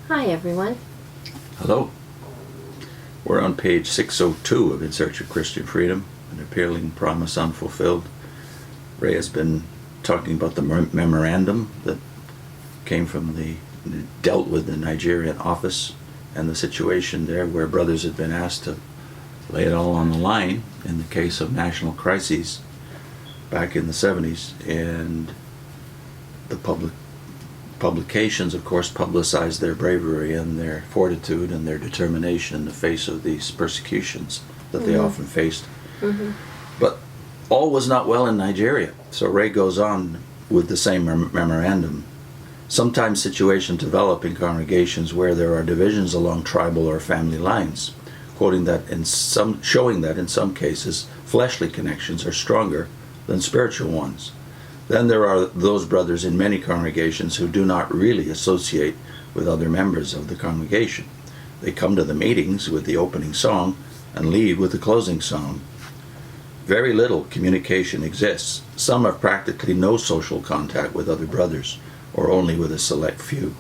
Hi, everyone. Hello. We're on page 602 of In Search of Christian Freedom, an appealing promise unfulfilled. Ray has been talking about the memorandum that came from dealt with the Nigerian office and the situation there where brothers had been asked to lay it all on the line in the case of national crises back in the 70s, and the publications, of course, publicized their bravery and their fortitude and their determination in the face of these persecutions that they often faced. But all was not well in Nigeria. So Ray goes on with the same memorandum. Sometimes situations develop in congregations where there are divisions along tribal or family lines, showing that in some cases fleshly connections are stronger than spiritual ones. Then there are those brothers in many congregations who do not really associate with other members of the congregation. They come to the meetings with the opening song and leave with the closing song. Very little communication exists. Some have practically no social contact with other brothers, or only with a select few.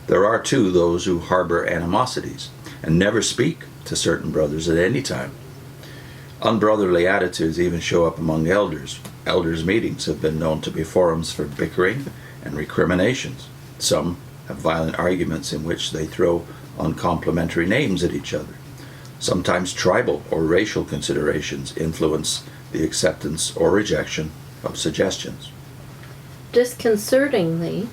There are too those who harbor animosities and never speak to certain brothers at any time. Unbrotherly attitudes even show up among elders. Elders' meetings have been known to be forums for bickering and recriminations. Some have violent arguments in which they throw uncomplimentary names at each other. Sometimes tribal or racial considerations influence the acceptance or rejection of suggestions. Disconcertingly,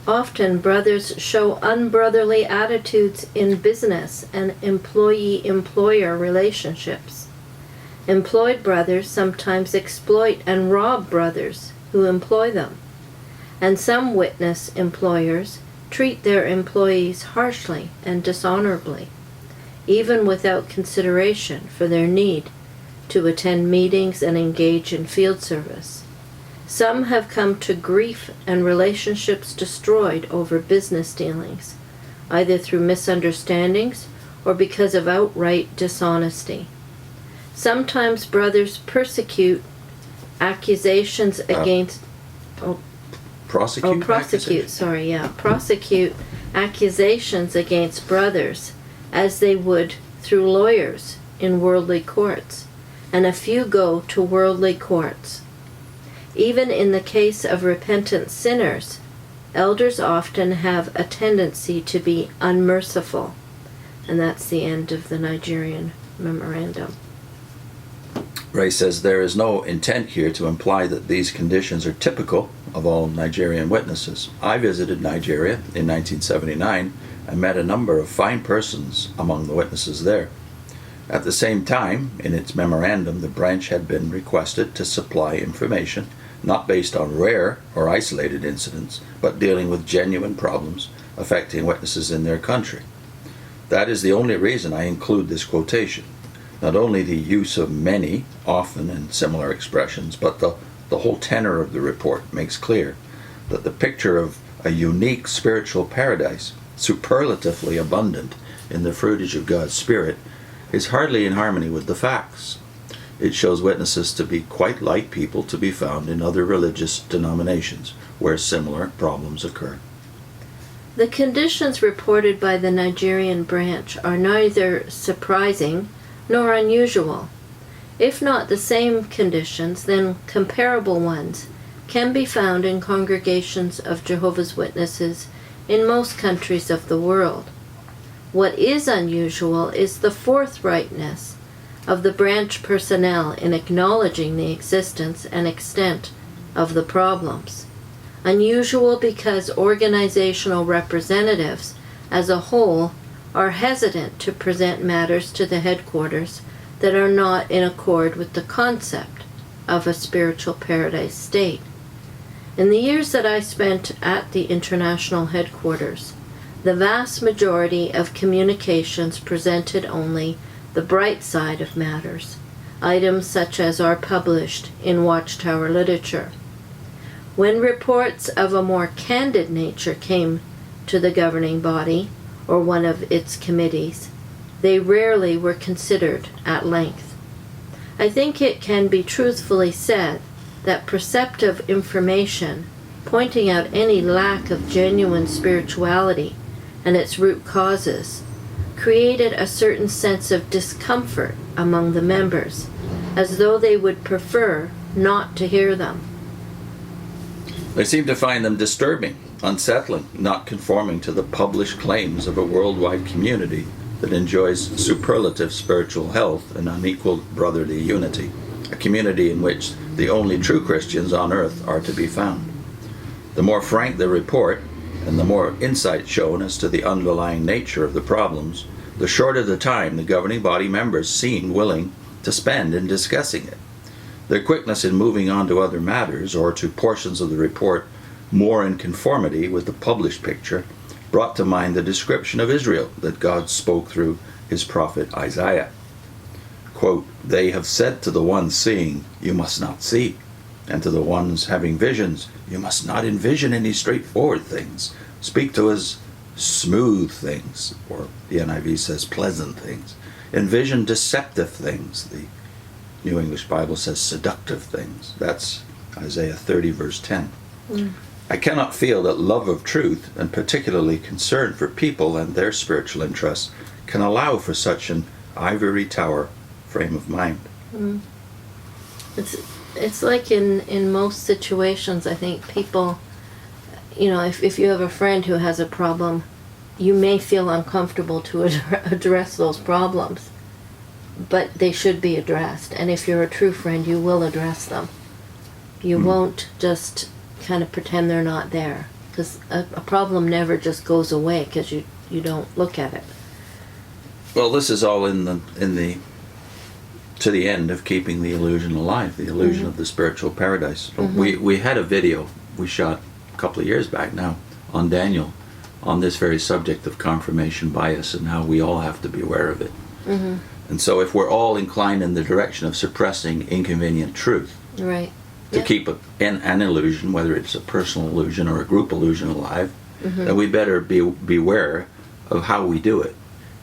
often brothers show unbrotherly attitudes in business and employee-employer relationships. Employed brothers sometimes exploit and rob brothers who employ them, and some witness employers treat their employees harshly and dishonorably, even without consideration for their need to attend meetings and engage in field service. Some have come to grief and relationships destroyed over business dealings, either through misunderstandings or because of outright dishonesty. Sometimes brothers prosecute accusations against brothers as they would through lawyers in worldly courts, and a few go to worldly courts. Even in the case of repentant sinners, elders often have a tendency to be unmerciful. And that's the end of the Nigerian memorandum. Ray says there is no intent here to imply that these conditions are typical of all Nigerian witnesses. I visited Nigeria in 1979 and met a number of fine persons among the witnesses there. At the same time, in its memorandum, the branch had been requested to supply information not based on rare or isolated incidents, but dealing with genuine problems affecting witnesses in their country. That is the only reason I include this quotation. Not only the use of many, often and similar expressions, but the whole tenor of the report makes clear that the picture of a unique spiritual paradise, superlatively abundant in the fruitage of God's Spirit, is hardly in harmony with the facts. It shows witnesses to be quite like people to be found in other religious denominations where similar problems occur. The conditions reported by the Nigerian branch are neither surprising nor unusual. If not the same conditions, then comparable ones can be found in congregations of Jehovah's Witnesses in most countries of the world. What is unusual is the forthrightness of the branch personnel in acknowledging the existence and extent of the problems. Unusual because organizational representatives as a whole are hesitant to present matters to the headquarters that are not in accord with the concept of a spiritual paradise state. In the years that I spent at the international headquarters, the vast majority of communications presented only the bright side of matters, items such as are published in Watchtower literature. When reports of a more candid nature came to the governing body or one of its committees, they rarely were considered at length. I think it can be truthfully said that perceptive information pointing out any lack of genuine spirituality and its root causes, created a certain sense of discomfort among the members, as though they would prefer not to hear them. They seem to find them disturbing, unsettling, not conforming to the published claims of a worldwide community that enjoys superlative spiritual health and unequaled brotherly unity, a community in which the only true Christians on earth are to be found. The more frank the report, and the more insight shown as to the underlying nature of the problems, the shorter the time the governing body members seem willing to spend in discussing it. Their quickness in moving on to other matters, or to portions of the report more in conformity with the published picture, brought to mind the description of Israel that God spoke through his prophet Isaiah. Quote, "They have said to the ones seeing, you must not see, and to the ones having visions, you must not envision any straightforward things. Speak to us smooth things," or the NIV says pleasant things. "Envision deceptive things." The New English Bible says seductive things. That's Isaiah 30 verse 10. I cannot feel that love of truth, and particularly concern for people and their spiritual interests, can allow for such an ivory tower frame of mind. It's like in most situations, I think people, if you have a friend who has a problem, you may feel uncomfortable to address those problems, but they should be addressed. And if you're a true friend, you will address them. You won't just kind of pretend they're not there, because a problem never just goes away because you don't look at it. Well, this is all to the end of keeping the illusion alive, the illusion of the spiritual paradise. We had a video we shot a couple of years back now on Daniel on this very subject of confirmation bias and how we all have to be aware of it. And so if we're all inclined in the direction of suppressing inconvenient truth, right, to keep an illusion, whether it's a personal illusion or a group illusion alive, then we better beware of how we do it.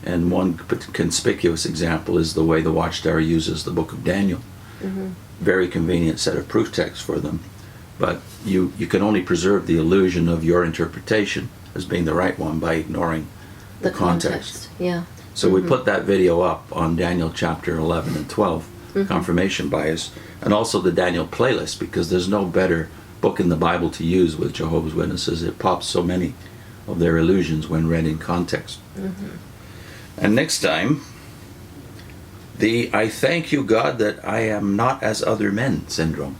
And one conspicuous example is the way the Watchtower uses the book of Daniel. Very convenient set of proof texts for them. But you can only preserve the illusion of your interpretation as being the right one by ignoring the context. Yeah. So we put that video up on Daniel chapter 11 and 12, confirmation bias, and also the Daniel playlist, because there's no better book in the Bible to use with Jehovah's Witnesses. It pops so many of their illusions when read in context. And next time, the "I thank you, God, that I am not as other men" syndrome.